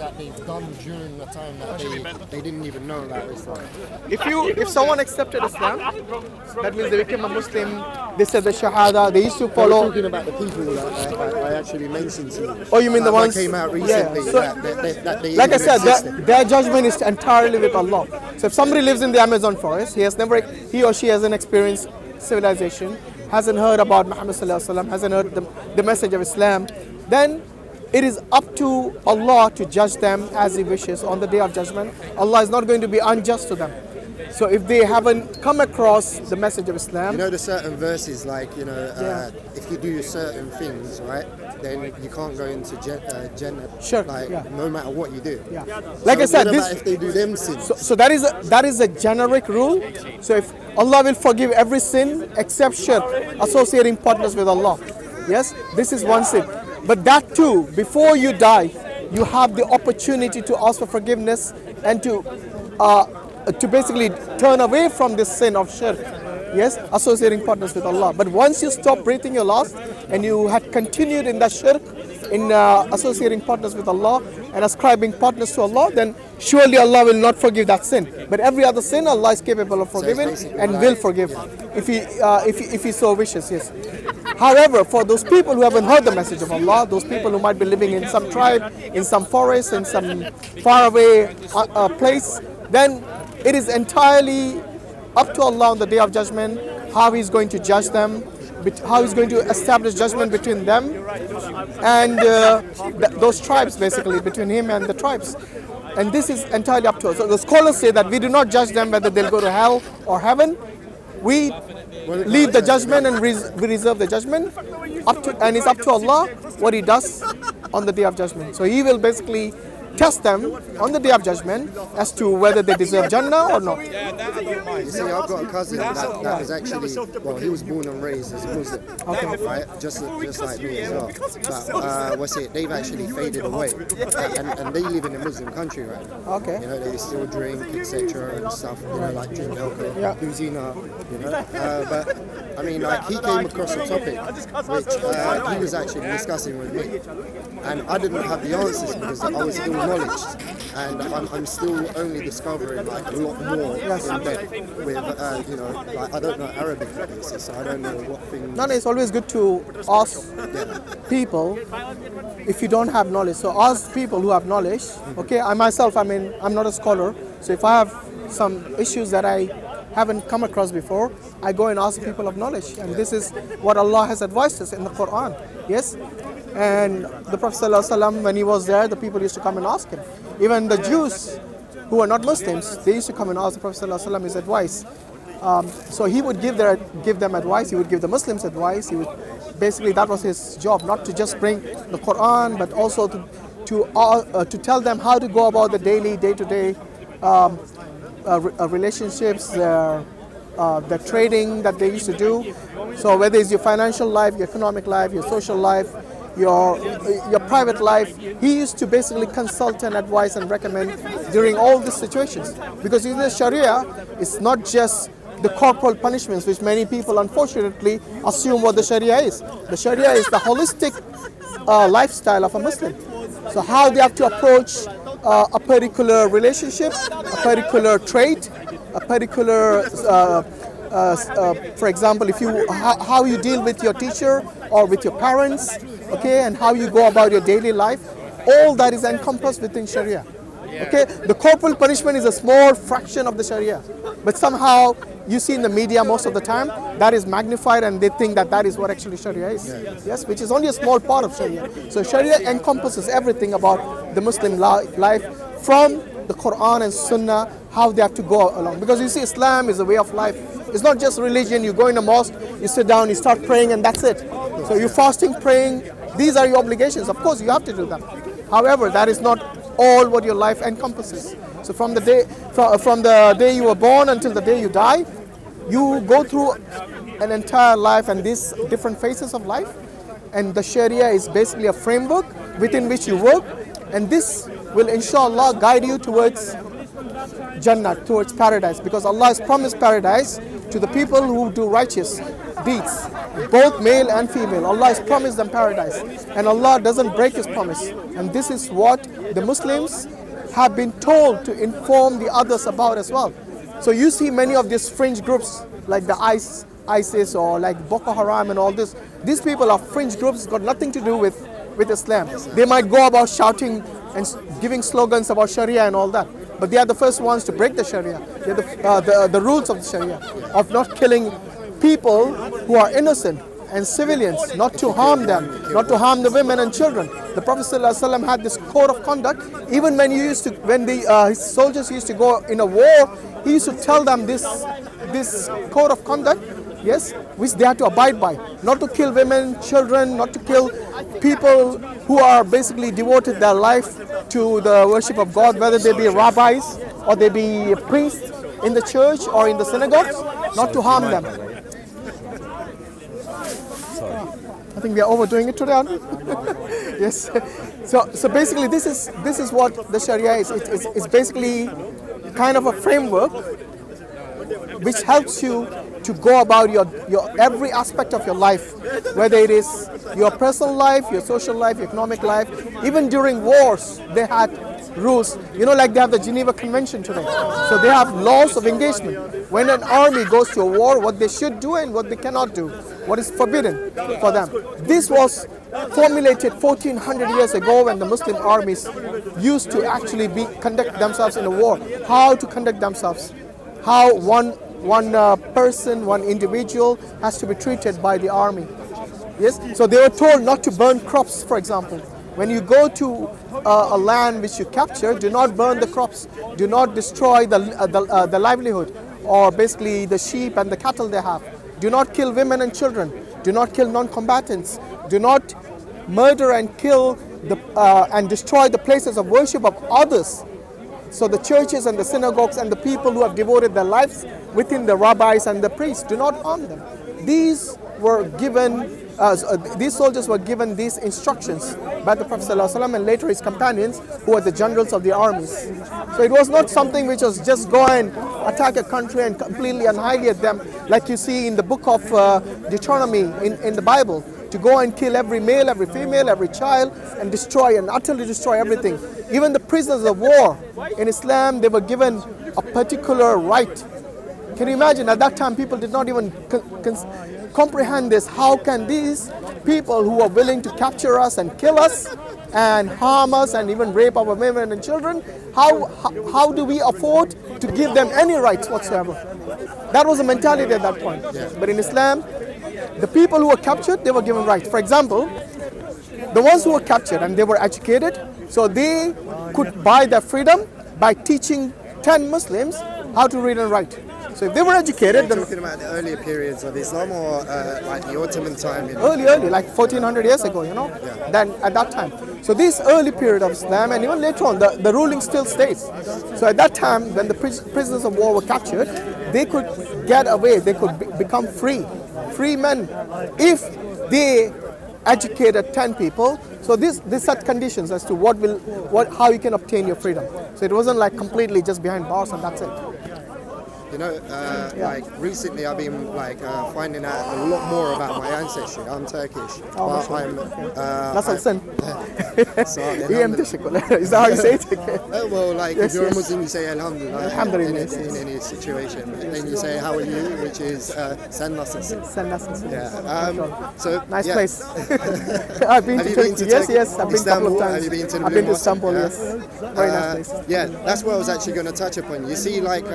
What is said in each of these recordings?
that they've done during the time that they didn't even know, like, it's like... If someone accepted Islam, that means they became a Muslim, they said the Shahada, they used to follow... I'm talking about the people that I actually mentioned to you. Oh, you mean the ones... that came out recently, yeah. So, that they like I even said, their judgment is entirely with Allah. So if somebody lives in the Amazon forest, he or she hasn't experienced civilization, hasn't heard about Muhammad sallallahu alaihi wasallam, hasn't heard the message of Islam, then it is up to Allah to judge them as He wishes on the Day of Judgment. Allah is not going to be unjust to them. So if they haven't come across the message of Islam... You know the certain verses, like, you know, if you do certain things, right, then you can't go into Jannah, sure, like, no matter what you do. Yeah. Like so I said, what about if they do them sins? So that is a generic rule. So if Allah will forgive every sin except shirk, associating partners with Allah. Yes, this is one sin. But that too, before you die, you have the opportunity to ask for forgiveness and to basically turn away from this sin of shirk. Yes, associating partners with Allah. But once you stop breathing your last and you had continued in that shirk, in associating partners with Allah and ascribing partners to Allah, then surely Allah will not forgive that sin. But every other sin, Allah is capable of forgiving and will forgive if He so wishes. Yes. However, for those people who haven't heard the message of Allah, those people who might be living in some tribe, in some forest, in some faraway place, then it is entirely up to Allah on the Day of Judgment how He's going to judge them, how He's going to establish judgment between them and those tribes, basically, between Him and the tribes. And this is entirely up to us. So the scholars say that we do not judge them whether they'll go to hell or heaven. We leave the judgment and we reserve the judgment, and it's up to Allah what He does on the Day of Judgment. So He will basically test them on the Day of Judgment as to whether they deserve Jannah or not. You see, I've got a cousin that was actually, well, he was born and raised as a Muslim, right? Just like me as well. But they've actually faded away, and they live in a Muslim country right now. Okay. You know, they still drink, etc. and stuff. You know, like drink alcohol, do zina. You know, but I mean, like, he came across a topic which he was actually discussing with me, and I didn't have the answers because I was ill knowledge, and I'm still only discovering like a lot more in depth with you know, like, I don't know Arabic places, so I don't know what things. No, it's always good to ask people if you don't have knowledge. So ask people who have knowledge. Okay, I myself, I mean, I'm not a scholar, so if I have some issues that I haven't come across before, I go and ask people of knowledge, and this is what Allah has advised us in the Quran. Yes. And the Prophet ﷺ, when he was there, the people used to come and ask him. Even the Jews who were not Muslims, they used to come and ask the Prophet ﷺ his advice. So he would give them advice, he would give the Muslims advice. He would basically, that was his job, not to just bring the Quran, but also to tell them how to go about the day-to-day relationships, the trading that they used to do. So whether it's your financial life, your economic life, your social life, your private life, he used to basically consult and advise and recommend during all these situations. Because in the Sharia, it's not just the corporal punishments, which many people unfortunately assume what the Sharia is. The Sharia is the holistic lifestyle of a Muslim. So how they have to approach a particular relationship, a particular trait, a particular for example, how you deal with your teacher or with your parents, okay, and how you go about your daily life, all that is encompassed within Sharia. Okay, the corporal punishment is a small fraction of the Sharia, but somehow you see in the media most of the time that is magnified, and they think that is what actually Sharia is. Yes, which is only a small part of Sharia. So Sharia encompasses everything about the Muslim life, from the Quran and Sunnah, how they have to go along. Because you see, Islam is a way of life. It's not just religion. You go in a mosque, you sit down, you start praying, and that's it. So you're fasting, praying. These are your obligations. Of course, you have to do them. However, that is not all what your life encompasses. So from the day you were born until the day you die, you go through an entire life and these different phases of life. And the Sharia is basically a framework within which you work, and this will inshallah guide you towards Jannah, towards paradise, because Allah has promised paradise to the people who do righteous. deeds, both male and female. Allah has promised them paradise, and Allah doesn't break His promise. And this is what the Muslims have been told to inform the others about as well. So you see many of these fringe groups like the ISIS or like Boko Haram and all this. These people are fringe groups, got nothing to do with Islam. They might go about shouting and giving slogans about Sharia and all that, but they are the first ones to break the Sharia. They are the rules of the Sharia, of not killing people who are innocent and civilians, not to harm them, not to harm the women and children. The Prophet ﷺ had this code of conduct. Even when his soldiers used to go in a war, he used to tell them this code of conduct, yes, which they had to abide by. Not to kill women, children, not to kill people who are basically devoted their life to the worship of God, whether they be rabbis or they be priests in the church or in the synagogues, not to harm them. I think we are overdoing it today, aren't we? Yes. So basically, this is what the Sharia is. It's basically kind of a framework which helps you to go about your every aspect of your life, whether it is your personal life, your social life, your economic life. Even during wars, they had rules. You know, like they have the Geneva Convention today. So they have laws of engagement. When an army goes to a war, what they should do and what they cannot do, what is forbidden for them. This was formulated 1400 years ago when the Muslim armies used to actually conduct themselves in a war. How to conduct themselves. How one person, one individual has to be treated by the army. Yes. So they were told not to burn crops, for example. When you go to a land which you capture, do not burn the crops. Do not destroy the livelihood, or basically the sheep and the cattle they have. Do not kill women and children. Do not kill non-combatants. Do not murder and kill and destroy the places of worship of others. So the churches and the synagogues and the people who have devoted their lives within the rabbis and the priests, do not harm them. These soldiers were given these instructions by the Prophet ﷺ and later his companions, who were the generals of the armies. So it was not something which was just go and attack a country and completely annihilate them, like you see in the book of Deuteronomy in the Bible, to go and kill every male, every female, every child, and destroy and utterly destroy everything. Even the prisoners of war in Islam, they were given a particular right. Can you imagine? At that time, people did not even comprehend this. How can these people who are willing to capture us and kill us and harm us and even rape our women and children, how do we afford to give them any rights whatsoever? That was the mentality at that point. Yeah. But in Islam, the people who were captured, they were given rights. For example, the ones who were captured and they were educated, so they could buy their freedom by teaching 10 Muslims how to read and write. So if they were educated... Are you talking about the earlier periods of Islam or like the Ottoman time? Early, like 1400 years ago, you know, yeah. Then at that time. So this early period of Islam, and even later on, the ruling still stays. So at that time, when the prisoners of war were captured, they could get away, they could become free men, if they educated 10 people. So this set conditions as to how you can obtain your freedom. So it wasn't like completely just behind bars and that's it. You know, like recently I've been like finding out a lot more about my ancestry. I'm Turkish. Oh, but I'm... Nasılsın? İyiyim, teşekkürler. Is that how you say it? Well, like yes, if you're yes. a Muslim, you say Alhamdulillah. Alhamdulillah. In any situation. Then you say how are you, which is Sen nasılsın? Sen nasılsın? Yeah. So nice yeah. place. I've been to Turkey. Yes. I've been a couple of times. Have you been to I've been to Istanbul, yes. Very nice place. Yeah, that's what I was actually going to touch upon. You see, like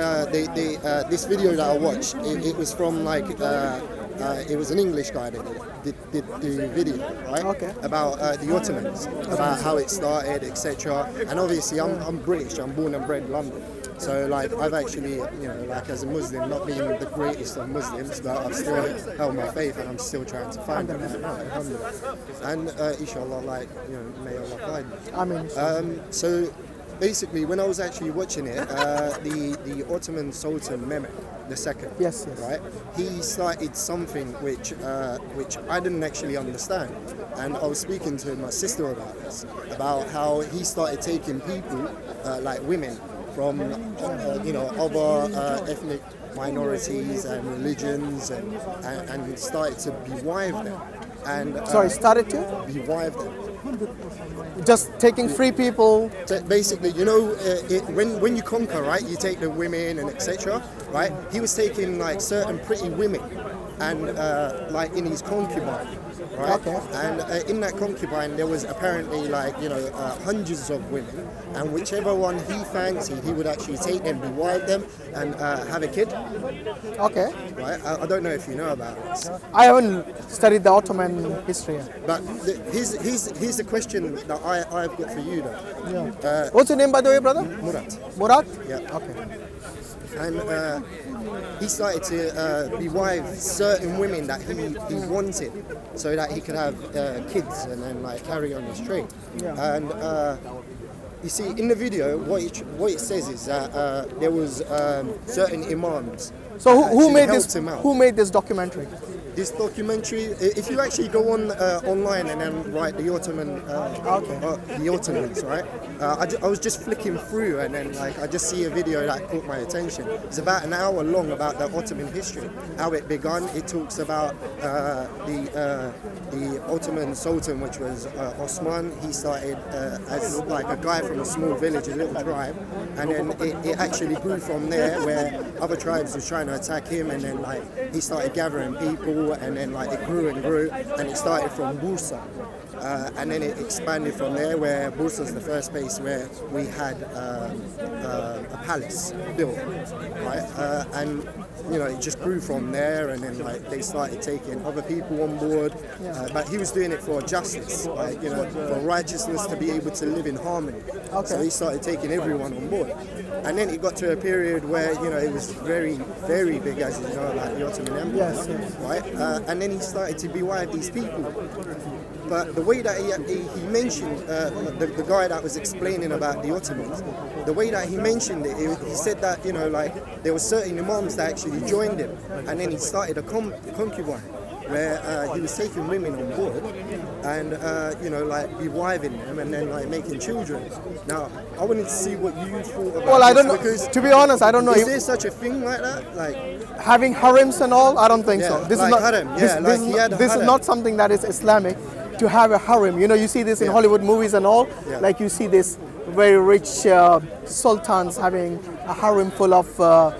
this video that I watched, it was from like it was an English guy that did the video, right? Okay. About the Ottomans, about how it started, etc. And obviously, I'm British. I'm born and bred in London. So like I've actually, you know, like as a Muslim, not being the greatest of Muslims, but I've still held my faith and I'm still trying to find it. And inshallah, like, you know, may Allah guide me. Amen. So basically, when I was actually watching it, the Ottoman Sultan Mehmet II, yes. right? He started something which I didn't actually understand, and I was speaking to my sister about this, about how he started taking people, like women, from other ethnic minorities and religions, and started to bewive them. And started to bewive them. just taking free people. Basically, when you conquer, right, you take the women and etc. Right? He was taking like certain pretty women, and like in his concubine. Right? Okay. And in that concubine, there was apparently hundreds of women, and whichever one he fancied, he would actually take them, bewive them, and have a kid. Okay. Right? I don't know if you know about this. I haven't studied the Ottoman history. But here's the question that I've got for you, though. Yeah. What's your name, by the way, brother? Murat. Murat? Yeah. Okay. And he started to bewive certain women that he wanted, so that he could have kids and then like carry on his trade. Yeah. And you see, in the video, what it says is that there was certain imams. So who made helped this? him out. Who made this documentary? This documentary, if you actually go on online and then write the Ottoman, the Ottomans, right? I was just flicking through, and then like I just see a video that caught my attention. It's about an hour long about the Ottoman history, how it began. It talks about the Ottoman Sultan, which was Osman. He started as like a guy from a small village, a little tribe, and then it actually grew from there, where other tribes was trying to attack him, and then like he started gathering people. And then like it grew and grew, and it started from Bursa, and then it expanded from there, where Bursa is the first place where we had a palace built, right? And it just grew from there, and then like they started taking other people on board, but he was doing it for justice, like for righteousness, to be able to live in harmony. Okay. So he started taking everyone on board, and then it got to a period where it was very, very big, as you know, like the Ottoman Empire, Yes. right? And then he started to bewive these people. But the way that he mentioned, the guy that was explaining about the Ottomans, the way that he mentioned it, he said that, there were certain imams that actually joined him, and then he started a concubine, where he was taking women on board and, bewiving them and then like making children. Now, I wanted to see what you thought about Well, I don't know. Because to be honest, I don't know. Is there such a thing like that? Like having harems and all? I don't think so. This like is not. harem. This is not something that is Islamic. To have a harem, you see this in Hollywood movies and all. Yeah. Like you see this very rich sultans having a harem full of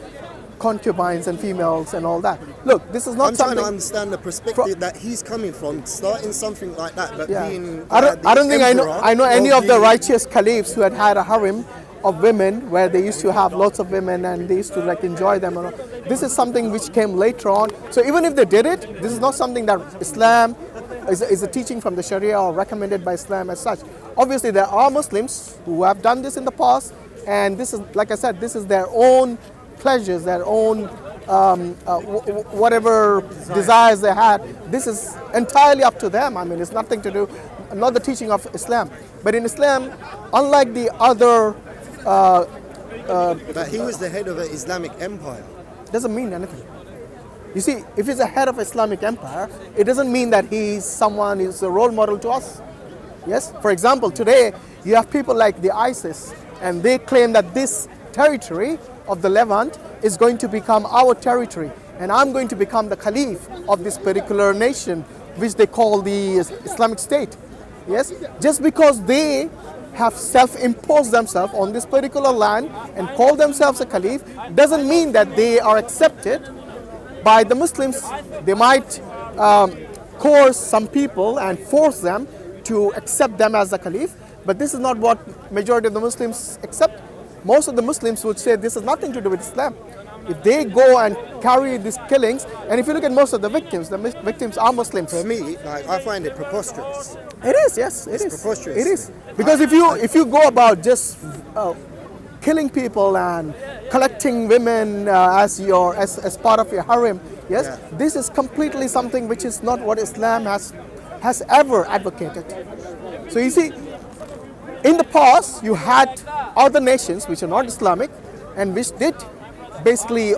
concubines and females and all that. Look, this is not I'm something. trying to understand the perspective that he's coming from, starting something like that, but being. I don't think I know any of the right. righteous caliphs who had a harem of women, where they used to have lots of women and they used to like enjoy them. And all. This is something which came later on. So even if they did it, this is not something that Islam is a teaching from the Sharia or recommended by Islam as such. Obviously, there are Muslims who have done this in the past, and this is, like I said, this is their own pleasures, their own whatever desires they had. This is entirely up to them. I mean, it's nothing to do, not the teaching of Islam. But in Islam, unlike the other, But he was the head of an Islamic empire. doesn't mean anything. You see, if he's a head of Islamic empire, it doesn't mean that he's a role model to us. Yes? For example, today you have people like the ISIS, and they claim that this territory of the Levant is going to become our territory, and I'm going to become the caliph of this particular nation, which they call the Islamic State. Yes? Just because they have self-imposed themselves on this particular land and call themselves a caliph doesn't mean that they are accepted by the Muslims. They might coerce some people and force them to accept them as the caliph, but this is not what majority of the Muslims accept. Most of the Muslims would say this has nothing to do with Islam. If they go and carry these killings, and if you look at most of the victims are Muslims. For me, I find it preposterous. It is, yes, it is. Preposterous. It is, because if you go about just killing people and collecting women as part of your harem, yes, this is completely something which is not what Islam has ever advocated. So you see, in the past you had other nations which are not Islamic and which did basically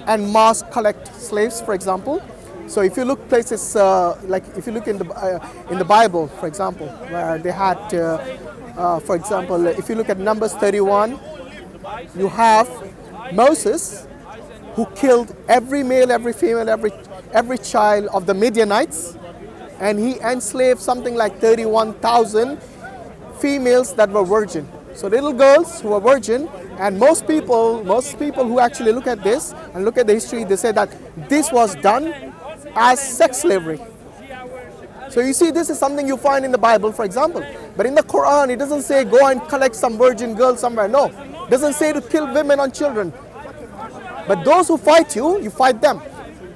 en masse collect slaves, for example. So if you look places like if you look in the Bible, for example, where they had, for example, if you look at Numbers 31, you have Moses, who killed every male, every female, every child of the Midianites, and he enslaved something like 31,000 females that were virgin. So little girls who were virgin, and most people who actually look at this and look at the history, they say that this was done as sex slavery. So you see, this is something you find in the Bible, for example. But in the Quran, it doesn't say go and collect some virgin girls somewhere. No, it doesn't say to kill women and children. But those who fight you, you fight them.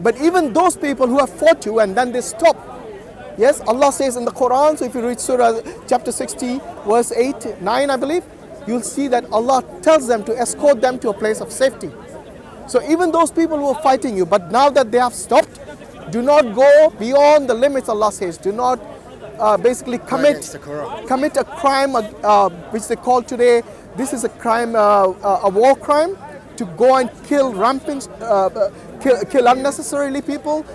But even those people who have fought you and then they stop. Yes, Allah says in the Quran, so if you read Surah chapter 60, verse 8, 9, I believe, you'll see that Allah tells them to escort them to a place of safety. So even those people who are fighting you, but now that they have stopped, do not go beyond the limits, Allah says. Do not basically commit a crime, which they call today, this is a crime, a war crime, to go and kill rampant, kill unnecessarily people,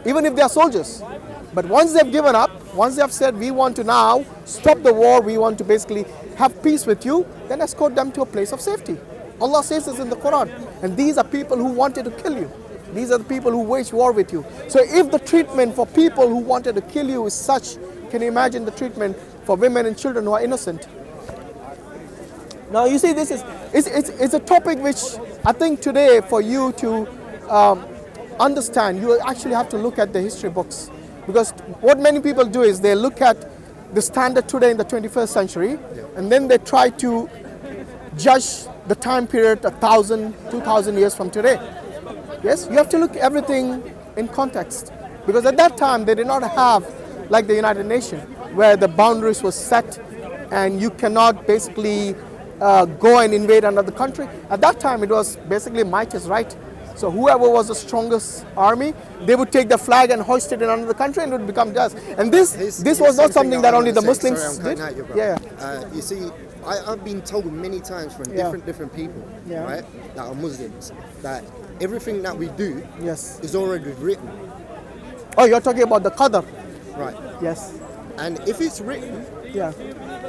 even if they are soldiers. But once they've given up, once they have said, we want to now stop the war, we want to basically have peace with you, then escort them to a place of safety. Allah says this in the Quran. And these are people who wanted to kill you. These are the people who waged war with you. So if the treatment for people who wanted to kill you is such, can you imagine the treatment for women and children who are innocent? Now you see, this is it's a topic which I think today for you to understand, you actually have to look at the history books. Because what many people do is they look at the standard today in the 21st century, and then they try to judge the time period 1,000, 2,000 years from today. Yes, you have to look at everything in context. Because at that time, they did not have, like the United Nations, where the boundaries were set and you cannot basically go and invade another country. At that time, it was basically might is right. So whoever was the strongest army, they would take the flag and hoist it in another country and it would become theirs. And this was not something that only the Muslims did. You see, I've been told many times from different people, right, that are Muslims, that everything that we do is already written. Oh, you're talking about the Qadr. Right. Yes. And if it's written,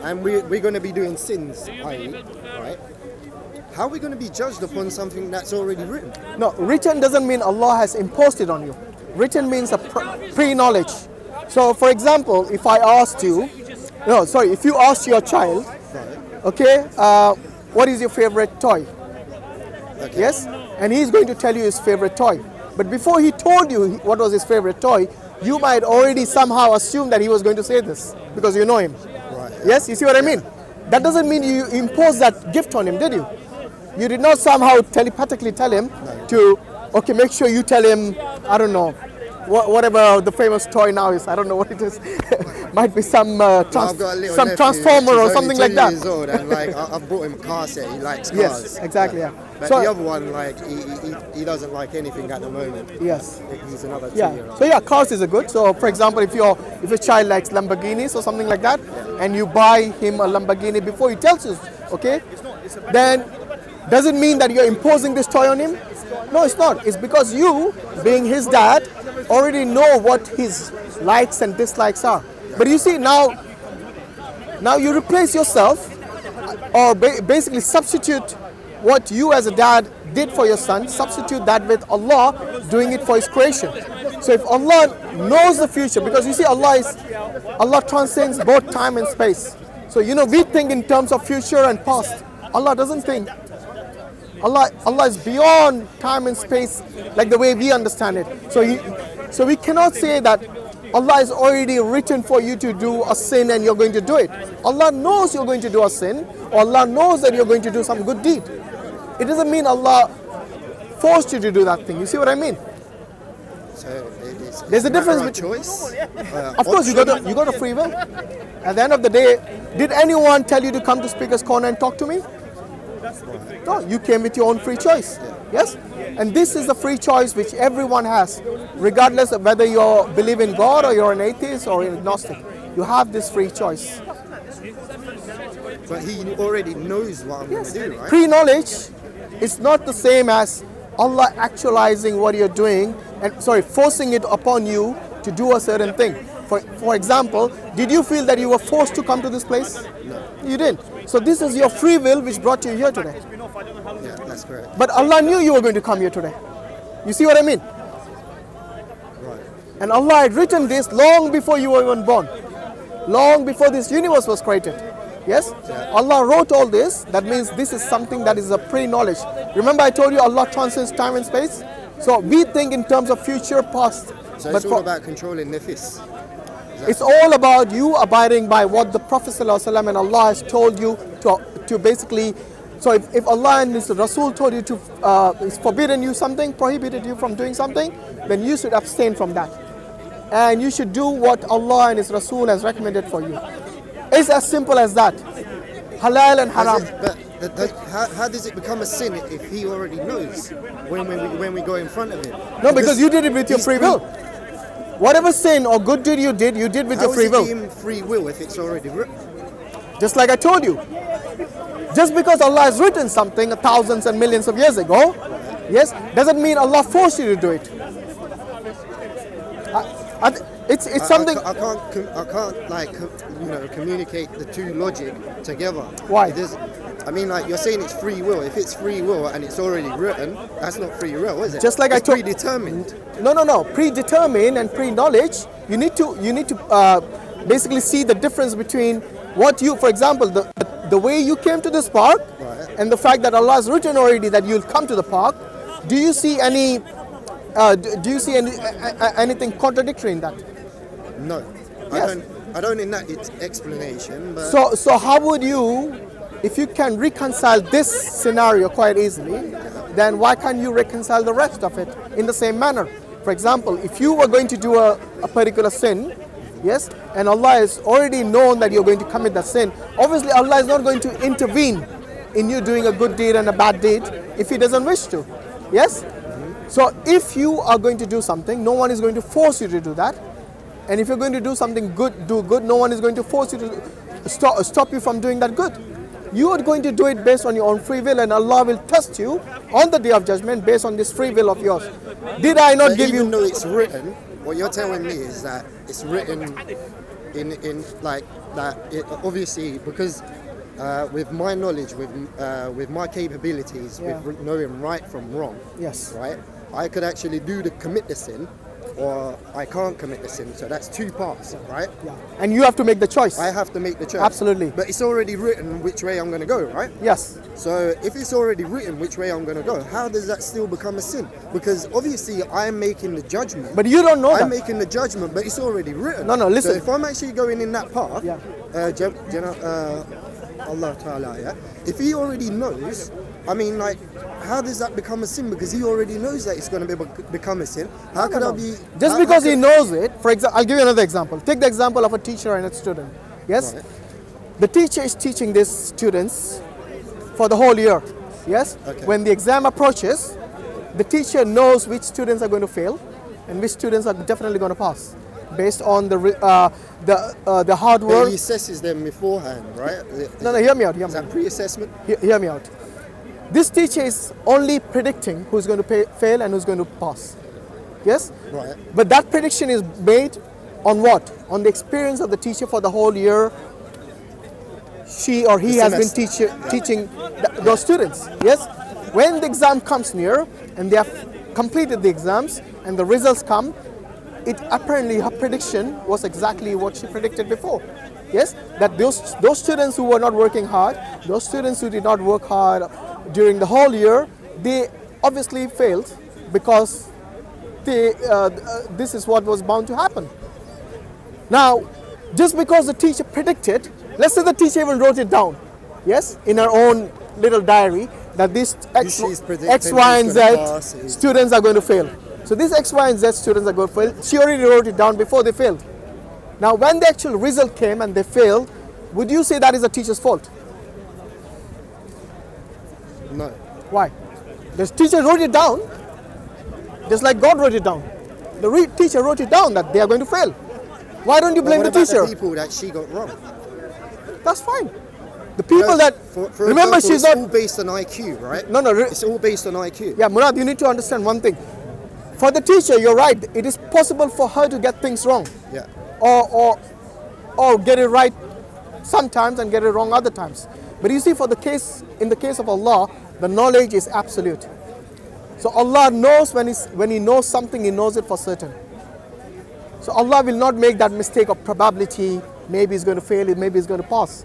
and we're going to be doing sins, right? How are we going to be judged upon something that's already written? No, written doesn't mean Allah has imposed it on you. Written means a pre-knowledge. So, for example, if I asked you, if you asked your child, okay, what is your favorite toy? Okay. Yes? And he's going to tell you his favorite toy. But before he told you what was his favorite toy, you might already somehow assume that he was going to say this because you know him. Right. Yes? You see what I mean? That doesn't mean you imposed that gift on him, did you? You did not somehow telepathically tell him to, okay, make sure you tell him, I don't know, whatever the famous toy now is. I don't know what it is. Might be some transformer or something like that. Years old and like I've bought him a car set. He likes cars. Yes, exactly. But so, the other one, like he doesn't like anything at the moment. Yes. He's another 2-year-old. So cars is a good. So for example, if your child likes Lamborghinis or something like that, and you buy him a Lamborghini before he tells you, okay, then does it mean that you're imposing this toy on him? No, it's not. It's because you, being his dad, already know what his likes and dislikes are. But you see, now you replace yourself or basically substitute what you as a dad did for your son, substitute that with Allah doing it for his creation. So if Allah knows the future, because you see Allah transcends both time and space. So we think in terms of future and past. Allah doesn't think. Allah is beyond time and space like the way we understand it. So we cannot say that Allah is already written for you to do a sin and you're going to do it. Allah knows you're going to do a sin, or Allah knows that you're going to do some good deed. It doesn't mean Allah forced you to do that thing. You see what I mean? So there's a difference between choice. Of course, you got a free will. At the end of the day, did anyone tell you to come to Speaker's Corner and talk to me? No, you came with your own free choice. Yes? And this is the free choice which everyone has, regardless of whether you believe in God or you're an atheist or an agnostic. You have this free choice. But he already knows what I'm going to do, right? Pre-knowledge is not the same as Allah actualizing what you're doing and forcing it upon you to do a certain thing. For example, did you feel that you were forced to come to this place? No. You didn't. So this is your free will which brought you here today. That's correct. But Allah knew you were going to come here today. You see what I mean? Right. And Allah had written this long before you were even born. Long before this universe was created. Yes? Yeah. Allah wrote all this. That means this is something that is a pre-knowledge. Remember I told you Allah transcends time and space? So we think in terms of future, past. So it's all about controlling nefis. It's all about you abiding by what the Prophet ﷺ and Allah has told you to basically. So if Allah and His Rasul told you to, is forbidden you something, prohibited you from doing something, then you should abstain from that. And you should do what Allah and His Rasul has recommended for you. It's as simple as that. Halal and haram. How does it become a sin if he already knows when we go in front of him? No, because you did it with your free will. Whatever sin or good deed you did with your free will. How is it in free will if it's already written? Just like I told you. Just because Allah has written something thousands and millions of years ago, yes, doesn't mean Allah forced you to do it. It's something. I can't like communicate the two logic together. Why? I mean, like you're saying it's free will. If it's free will and it's already written, that's not free will, is it? Just like it's I told. Predetermined. No. Predetermined and pre-knowledge. You need to basically see the difference between what you, for example, the way you came to this park, right, and the fact that Allah has written already that you'll come to the park. Do you see any? Anything contradictory in that? No, Yes. I don't in that it's explanation. But So how would you, if you can reconcile this scenario quite easily, then why can't you reconcile the rest of it in the same manner? For example, if you were going to do a particular sin, yes, and Allah has already known that you're going to commit that sin, obviously Allah is not going to intervene in you doing a good deed and a bad deed if He doesn't wish to. Yes? So if you are going to do something, no one is going to force you to do that. And if you're going to do something good, do good, no one is going to force you to stop you from doing that good. You are going to do it based on your own free will, and Allah will test you on the day of judgment based on this free will of yours. Did I not give you? Even though it's written, what you're telling me is that it's written in like that. Obviously, because with my knowledge, with my capabilities, Yeah. with knowing right from wrong, Yes. right, I could actually commit the sin, or I can't commit the sin. So that's two parts, right? Yeah. And you have to make the choice. I have to make the choice. Absolutely. But it's already written which way I'm going to go, right? Yes. So if it's already written which way I'm going to go, how does that still become a sin? Because obviously I'm making the judgment. But you don't know I'm that. making the judgment, but it's already written. No, listen. So if I'm actually going in that path, Yeah. Allah Ta'ala, yeah? If He already knows, I mean, like, how does that become a sin? Because He already knows that it's going to become a sin. How could I be... Just because He knows it, for example, I'll give you another example. Take the example of a teacher and a student. Yes? Right. The teacher is teaching these students for the whole year. Yes? Okay. When the exam approaches, the teacher knows which students are going to fail and which students are definitely going to pass, based on the hard But work. He assesses them beforehand, right? No, hear me out. Is that pre-assessment? Hear me out. This teacher is only predicting who's going to fail and who's going to pass. Yes? Right. But that prediction is made on what? On the experience of the teacher for the whole year. She or he has been teaching those students. Yes? When the exam comes near and they have completed the exams and the results come, apparently her prediction was exactly what she predicted before. Yes? That those students who were not working hard, those students who did not work hard during the whole year, they obviously failed because this is what was bound to happen. Now, just because the teacher predicted, let's say the teacher even wrote it down, yes, in her own little diary, that these X, Y, and Z students are going to fail. So these X, Y, and Z students are going to fail. She already wrote it down before they failed. Now, when the actual result came and they failed, would you say that is the teacher's fault? No. Why? The teacher wrote it down, just like God wrote it down. The teacher wrote it down that they are going to fail. Why don't you blame the teacher? The people that she got wrong. That's fine. The people that remember, example, she's it's not all based on IQ, right? No. It's all based on IQ. Yeah, Murad, you need to understand one thing. For the teacher, you're right. It is possible for her to get things wrong. Yeah. Or get it right sometimes and get it wrong other times. But you see, in the case of Allah, The knowledge is absolute. So Allah knows when He knows something, He knows it for certain. So Allah will not make that mistake of probability. Maybe He's going to fail it, maybe He's going to pass.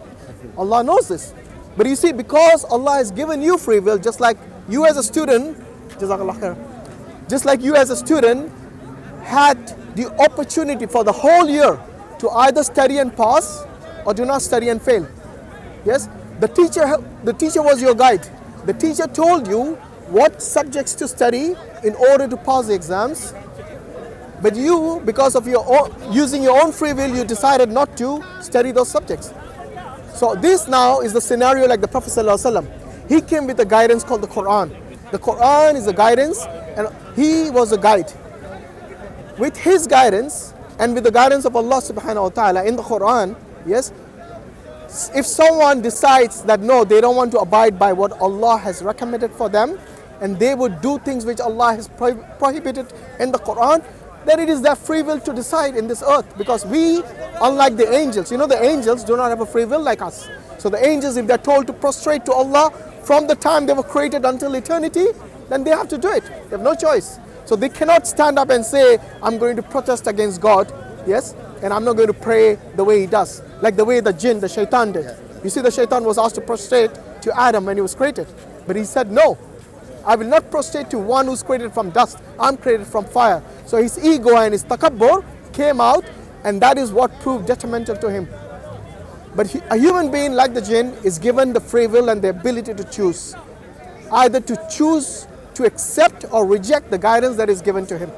Allah knows this. But you see, because Allah has given you free will, just like you as a student, Jazakallah khair, just like you as a student had the opportunity for the whole year to either study and pass or do not study and fail. Yes? The teacher was your guide. The teacher told you what subjects to study in order to pass the exams. But you, because of using your own free will, you decided not to study those subjects. So this now is the scenario like the Prophet ﷺ. He came with a guidance called the Quran. The Quran is a guidance and he was a guide. With his guidance and with the guidance of Allah subhanahu wa ta'ala in the Quran, yes, if someone decides that no, they don't want to abide by what Allah has recommended for them and they would do things which Allah has prohibited in the Quran, then it is their free will to decide in this earth. Because we, unlike the angels, you know, the angels do not have a free will like us. So the angels, if they're told to prostrate to Allah from the time they were created until eternity, then they have to do it. They have no choice. So they cannot stand up and say, I'm going to protest against God, yes, and I'm not going to pray the way he does. Like the way the jinn, the shaitan did. You see, the shaitan was asked to prostrate to Adam when he was created. But he said, no, I will not prostrate to one who's created from dust. I'm created from fire. So his ego and his takabbur came out, and that is what proved detrimental to him. But a human being like the jinn is given the free will and the ability to choose. Either to choose to accept or reject the guidance that is given to him.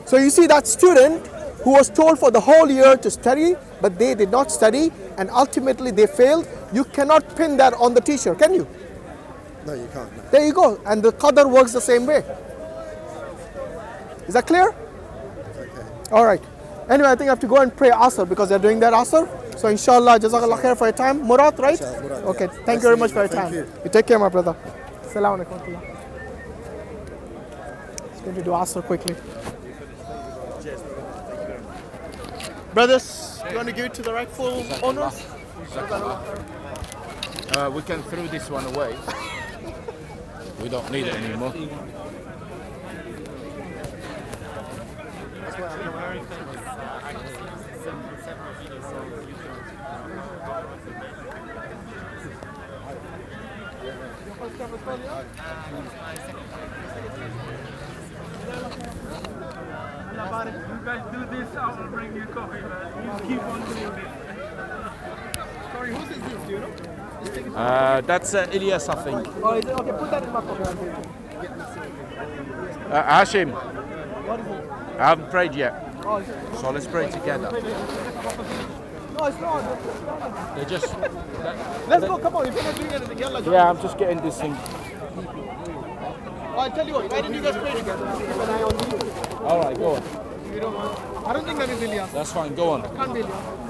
So you see that student who was told for the whole year to study, but they did not study, and ultimately they failed. You cannot pin that on the teacher, can you? No, you can't. No. There you go. And the qadr works the same way. Is that clear? Okay. All right. Anyway, I think I have to go and pray Asr because they're doing that Asr. So inshallah, Jazakallah khair for your time. Murad, right? Murad, okay. yeah. Thank you very much for your time. You take care, my brother. Assalamu alaikum. Just going to do Asr quickly. Brothers, you want to give it to the rightful owners? We can throw this one away. We don't need it anymore. You guys do this, I will bring you coffee, man. You keep on doing this. Sorry, whose is this? Do you know? That's Ilyas, I think. Oh, is it? Okay, put that in my pocket. Hashim, What is it? I haven't prayed yet, Oh, is it? so let's pray together. No, it's not. They just... Let's go, come on. If you're not doing anything, yalla. Yeah, I'm just getting this thing. Oh, I tell you what, why don't you guys pray together? Keep an eye on you. All right, go on. If you don't mind. I don't think that is Ilyas. That's fine, go on. Can't be Ilyas.